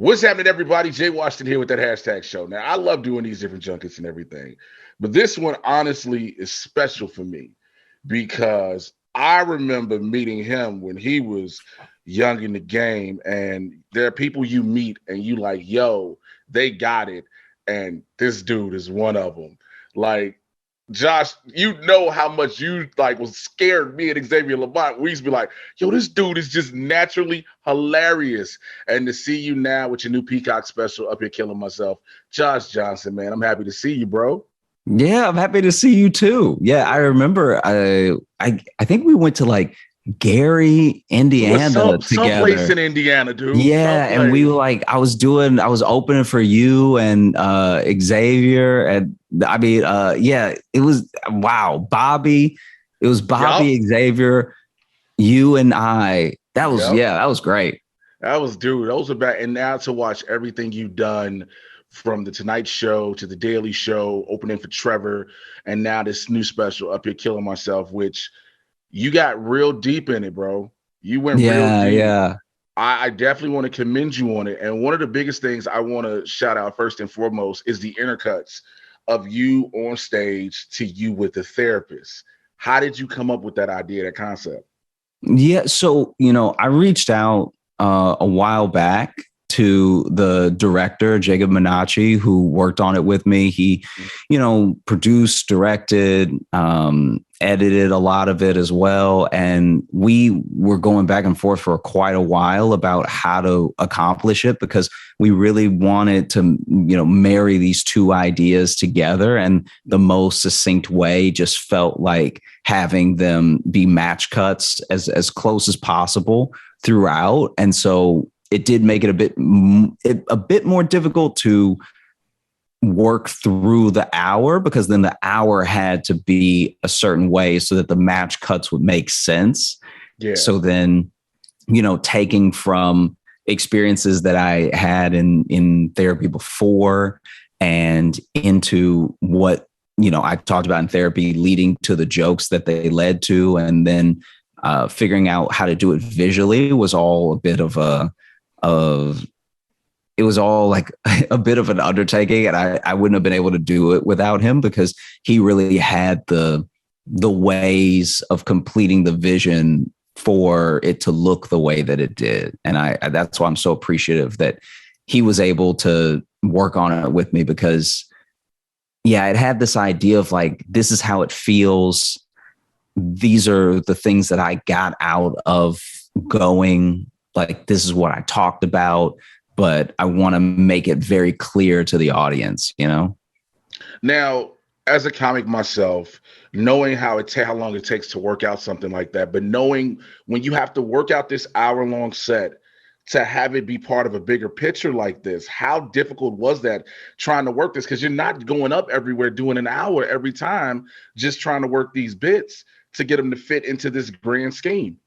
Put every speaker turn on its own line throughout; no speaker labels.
What's happening, everybody? Jay Washington here with that hashtag show. Now, I love doing these different junkets and everything, but this one honestly is special for me because I remember meeting him when he was young in the game, and there are people you meet and you like, yo, they got it, and this dude is one of them. Like, Josh, you know how much you like was scared me and Xavier Lamont. We used to be like, yo, this dude is just naturally hilarious. And to see you now with your new Peacock special up here killing myself, Josh Johnson, man, I'm happy to see you, bro.
Yeah, I'm happy to see you too. Yeah, I remember I think we went to like Gary, Indiana
Someplace
together.
in Indiana, dude.
Yeah, and we were like, I was opening for you and Xavier, and I mean, yeah, it was wow, Bobby. It was Bobby, yep. Xavier, you and I. That was that was great.
That was those are back. And now to watch everything you've done from the Tonight Show to the Daily Show, opening for Trevor, and now this new special up here killing myself, which you got real deep in it, bro. You went real deep.
Yeah.
I definitely want to commend you on it. And one of the biggest things I want to shout out first and foremost is the intercuts of you on stage to you with the therapist. How did you come up with that idea, that concept?
Yeah. So, I reached out a while back to the director, Jacob Menacci, who worked on it with me. He, produced, directed, edited a lot of it as well. And we were going back and forth for quite a while about how to accomplish it, because we really wanted to, marry these two ideas together. And the most succinct way just felt like having them be match cuts as close as possible throughout. And so it did make it a bit more difficult to work through the hour, because then the hour had to be a certain way so that the match cuts would make sense. Yeah. So then, taking from experiences that I had in therapy before and into what, I talked about in therapy, leading to the jokes that they led to, and then figuring out how to do it visually was all a bit of it was all like a bit of an undertaking, and I wouldn't have been able to do it without him, because he really had the ways of completing the vision for it to look the way that it did. And that's why I'm so appreciative that he was able to work on it with me, because it had this idea of like, this is how it feels. These are the things that I got out of going. Like, this is what I talked about, but I want to make it very clear to the audience,
Now, as a comic myself, knowing how long it takes to work out something like that, but knowing when you have to work out this hour-long set to have it be part of a bigger picture like this, how difficult was that trying to work this? Because you're not going up everywhere doing an hour every time, just trying to work these bits to get them to fit into this grand scheme.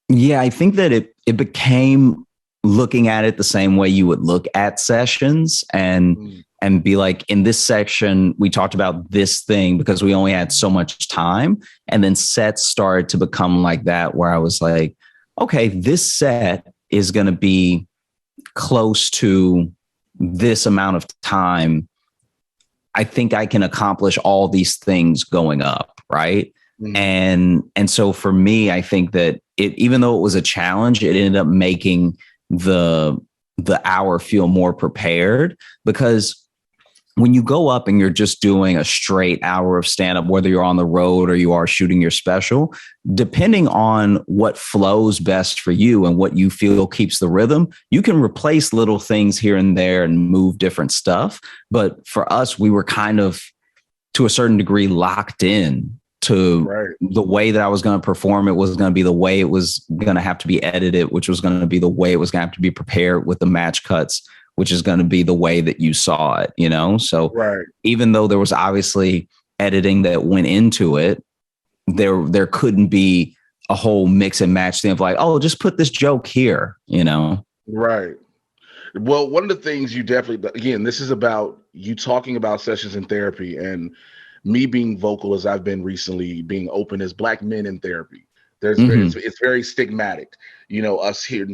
Yeah, I think that it became looking at it the same way you would look at sessions and be like, in this section, we talked about this thing because we only had so much time. And then sets started to become like that, where I was like, okay, this set is going to be close to this amount of time. I think I can accomplish all these things going up, right? And so for me, I think that even though it was a challenge, it ended up making the hour feel more prepared, because when you go up and you're just doing a straight hour of stand-up, whether you're on the road or you are shooting your special, depending on what flows best for you and what you feel keeps the rhythm, you can replace little things here and there and move different stuff. But for us, we were kind of, to a certain degree, locked in to the way that I was going to perform. It was going to be the way it was going to have to be edited, which was going to be the way it was going to have to be prepared with the match cuts, which is going to be the way that you saw it, So even though there was obviously editing that went into it, there couldn't be a whole mix and match thing of like, oh, just put this joke here,
Right. Well, one of the things you definitely, again, this is about you talking about sessions in therapy, and me being vocal as I've been recently, being open as Black men in therapy.
Mhm.
It's very stigmatic. Us here,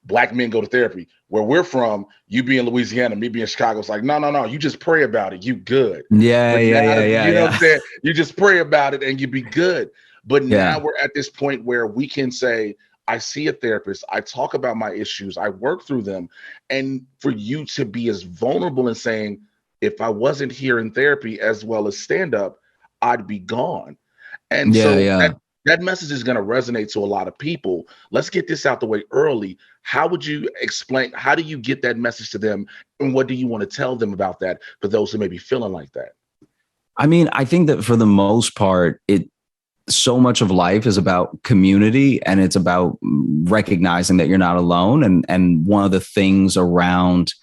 black men go to therapy. Where we're from, you be in Louisiana, me be in Chicago, it's like, no, no, no, you just pray about it, you good.
Yeah,
But
yeah,
now,
yeah, yeah,
you know what I'm
yeah.
saying? You just pray about it and you be good. But now
Yeah.
we're at this point where we can say, I see a therapist, I talk about my issues, I work through them. And for you to be as vulnerable and saying, if I wasn't here in therapy as well as stand up, I'd be gone. And
Yeah,
so
yeah.
that message is going to resonate to a lot of people. Let's get this out the way early. How would you explain? How do you get that message to them? And what do you want to tell them about that for those who may be feeling like that?
I mean, I think that for the most part, so much of life is about community, and it's about recognizing that you're not alone. And one of the things around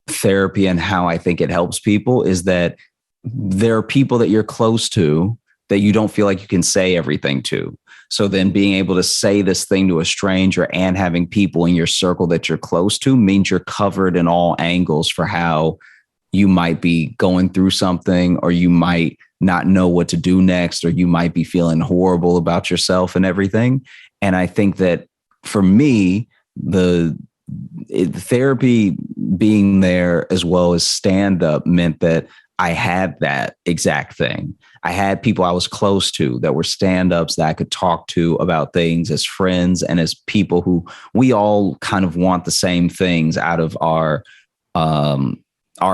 therapy and how I think it helps people is that there are people that you're close to that you don't feel like you can say everything to. So then being able to say this thing to a stranger and having people in your circle that you're close to means you're covered in all angles for how you might be going through something, or you might not know what to do next, or you might be feeling horrible about yourself and everything. And I think that for me, therapy being there as well as stand up meant that I had that exact thing. I had people I was close to that were stand ups that I could talk to about things as friends and as people who we all kind of want the same things out of our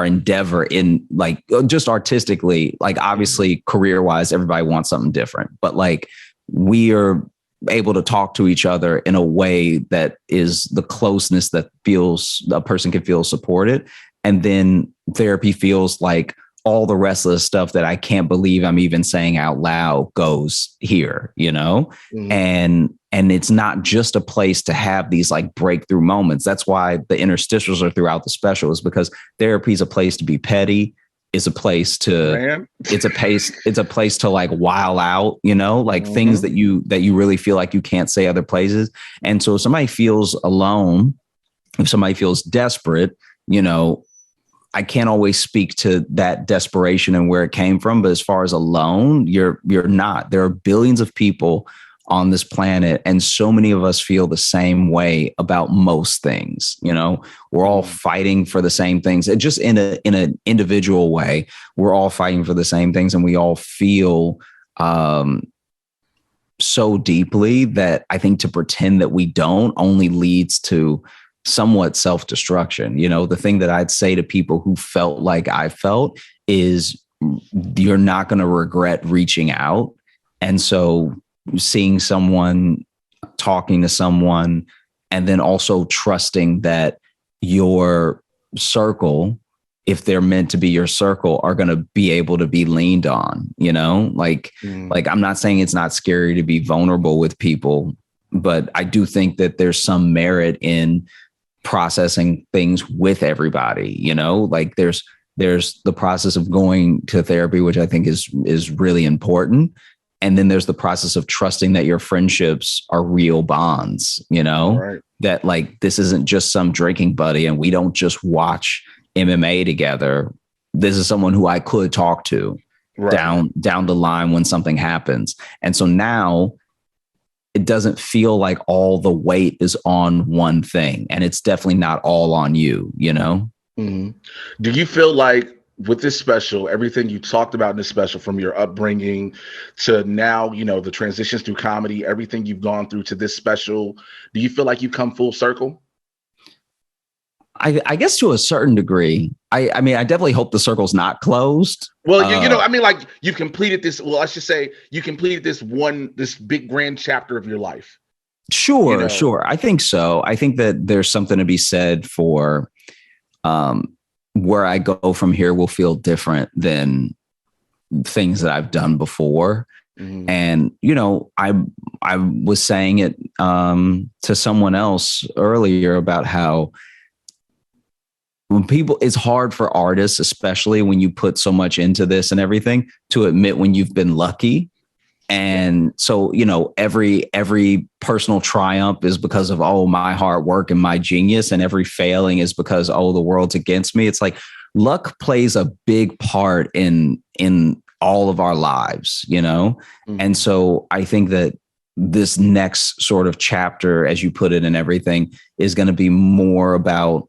endeavor in, like, just artistically, like obviously career wise, everybody wants something different, but like we are able to talk to each other in a way that is the closeness that feels a person can feel supported. And then therapy feels like all the rest of the stuff that I can't believe I'm even saying out loud goes here,
Mhm.
And it's not just a place to have these like breakthrough moments. That's why the interstitials are throughout the special, is because therapy is a place to be petty. It's a place to,
Man.
it's a place to like while out, like things
Mhm.
that you really feel like you can't say other places. And so if somebody feels alone, if somebody feels desperate, I can't always speak to that desperation and where it came from, but as far as alone, you're not. There are billions of people on this planet, and so many of us feel the same way about most things. We're all fighting for the same things, and just in an individual way, we're all fighting for the same things, and we all feel so deeply that I think to pretend that we don't only leads to somewhat self-destruction. The thing that I'd say to people who felt like I felt is you're not going to regret reaching out. And so seeing someone, talking to someone, and then also trusting that your circle, if they're meant to be your circle, are going to be able to be leaned on, like I'm not saying it's not scary to be vulnerable with people, but I do think that there's some merit in processing things with everybody, like there's the process of going to therapy, which I think is really important. And then there's the process of trusting that your friendships are real bonds,
Right.
that like, this isn't just some drinking buddy and we don't just watch MMA together. This is someone who I could talk to
Right.
down the line when something happens. And so now it doesn't feel like all the weight is on one thing, and it's definitely not all on you,
Mhm. Do you feel like with this special, everything you talked about in this special, from your upbringing to now, the transitions through comedy, everything you've gone through to this special, do you feel like you've come full circle?
I guess to a certain degree. I mean, I definitely hope the circle's not closed.
Well, I mean, like you've completed this. Well, I should say you completed this big grand chapter of your life.
Sure. I think so. I think that there's something to be said for where I go from here will feel different than things that I've done before.
Mhm.
And, I was saying it to someone else earlier about how when it's hard for artists, especially when you put so much into this and everything, to admit when you've been lucky. And so, every personal triumph is because of, my hard work and my genius. And every failing is because, the world's against me. It's like luck plays a big part in all of our lives,
Mhm.
And so I think that this next sort of chapter, as you put it, and everything is going to be more about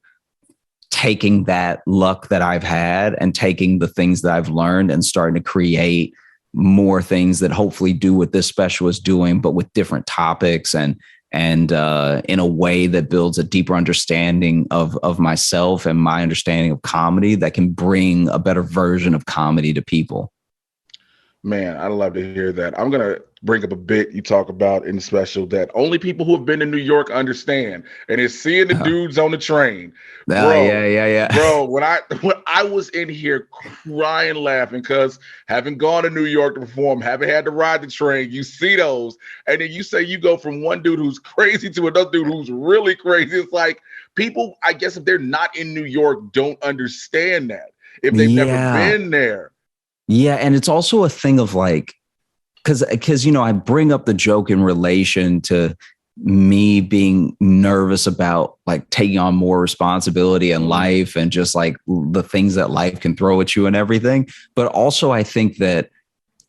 taking that luck that I've had and taking the things that I've learned and starting to create more things that hopefully do what this special is doing, but with different topics and in a way that builds a deeper understanding of myself and my understanding of comedy that can bring a better version of comedy to people.
Man, I love to hear that. I'm going to bring up a bit you talk about in the special that only people who have been to New York understand, and it's seeing the dudes on the train. Bro,
yeah.
Bro, when I was in here crying, laughing, because having gone to New York to perform, having had to ride the train, you see those, and then you say you go from one dude who's crazy to another dude who's really crazy. It's like people, I guess, if they're not in New York, don't understand that if they've never been there.
Yeah, and it's also a thing of like, because you know, I bring up the joke in relation to me being nervous about like taking on more responsibility in life and just like the things that life can throw at you and everything. But also, I think that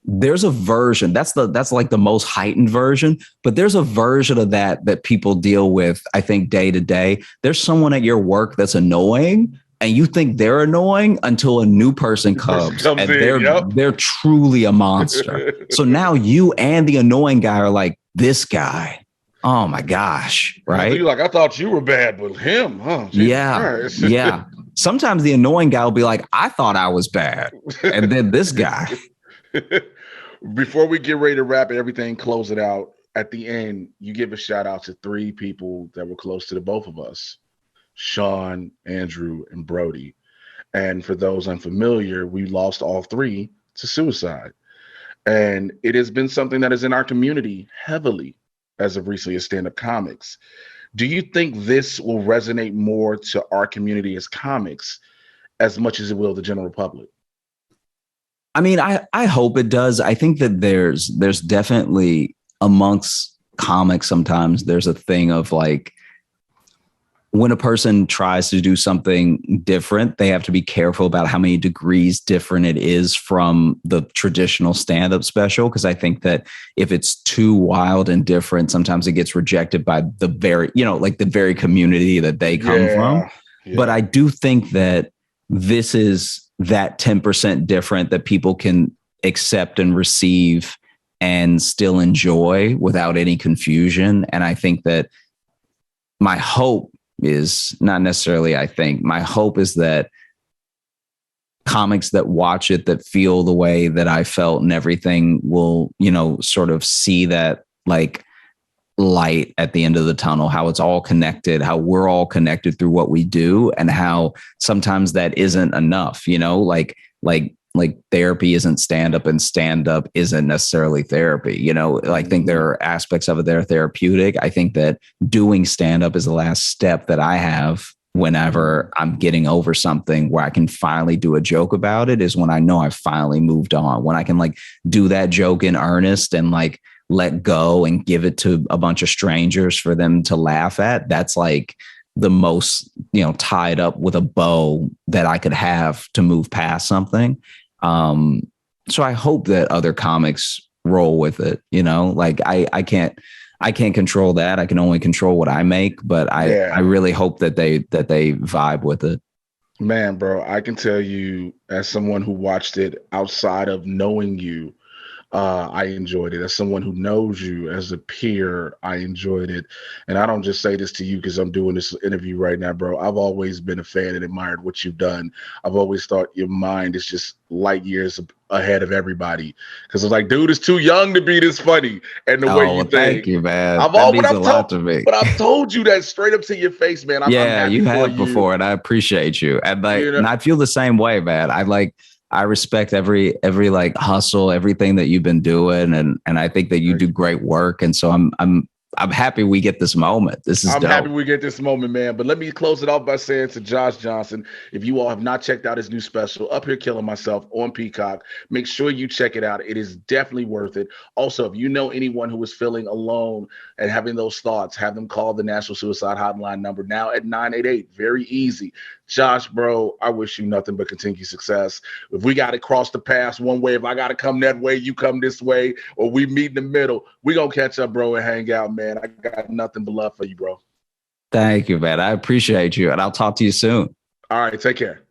there's a version that's like the most heightened version, but there's a version of that people deal with, I think, day to day. There's someone at your work that's annoying. And you think they're annoying until a new person comes and they're truly a monster. So now you and the annoying guy are like, this guy, oh my gosh, right?
You're like, I thought you were bad, but him, huh? Jesus
Yeah. Sometimes the annoying guy will be like, I thought I was bad. And then this guy.
Before we get ready to wrap everything, close it out, at the end, you give a shout out to 3 people that were close to the both of us. Sean, Andrew, and Brody. And for those unfamiliar, we lost all 3 to suicide. And it has been something that is in our community heavily as of recently as stand-up comics. Do you think this will resonate more to our community as comics as much as it will the general public?
I mean, I hope it does. I think that there's definitely amongst comics sometimes there's a thing of like, when a person tries to do something different, they have to be careful about how many degrees different it is from the traditional stand-up special. Because I think that if it's too wild and different, sometimes it gets rejected by the very, like the very community that they come from. Yeah. But I do think that this is that 10% different that people can accept and receive and still enjoy without any confusion. And I think that my hope is not necessarily, my hope is that comics that watch it, that feel the way that I felt and everything will, sort of see that like light at the end of the tunnel, how it's all connected, how we're all connected through what we do, and how sometimes that isn't enough, like therapy isn't stand-up and stand-up isn't necessarily therapy. I think there are aspects of it that are therapeutic. I think that doing stand-up is the last step that I have whenever I'm getting over something where I can finally do a joke about it, is when I know I've finally moved on, when I can like do that joke in earnest and like let go and give it to a bunch of strangers for them to laugh at. That's like the most, tied up with a bow that I could have to move past something. So I hope that other comics roll with it, like I can't control that. I can only control what I make, but I really hope that they vibe with it.
Man, bro, I can tell you as someone who watched it outside of knowing you, I enjoyed it. As someone who knows you as a peer, I enjoyed it. And I don't just say this to you because I'm doing this interview right now, bro. I've always been a fan and admired what you've done. I've always thought your mind is just light years ahead of everybody. Because it's like, dude, it's too young to be this funny. And the way you think.
Thank you, man.
But I've told you that straight up to your face, man. I'm happy
you
for
have before, and I appreciate you. And and I feel the same way, man. I respect every like hustle, everything that you've been doing. And I think that you do great work. And so I'm I'm happy we get this moment. This is
I'm
dope.
happy we get this moment, man. But let me close it off by saying to Josh Johnson, if you all have not checked out his new special, Up Here Killing Myself on Peacock, make sure you check it out. It is definitely worth it. Also, if you know anyone who is feeling alone and having those thoughts, have them call the National Suicide Hotline number now at 988. Very easy. Josh, bro, I wish you nothing but continued success. If we got to cross the paths one way, if I got to come that way, you come this way, or we meet in the middle, we going to catch up, bro, and hang out, man. I got nothing but love for you, bro.
Thank you, man. I appreciate you, and I'll talk to you soon.
All right, take care.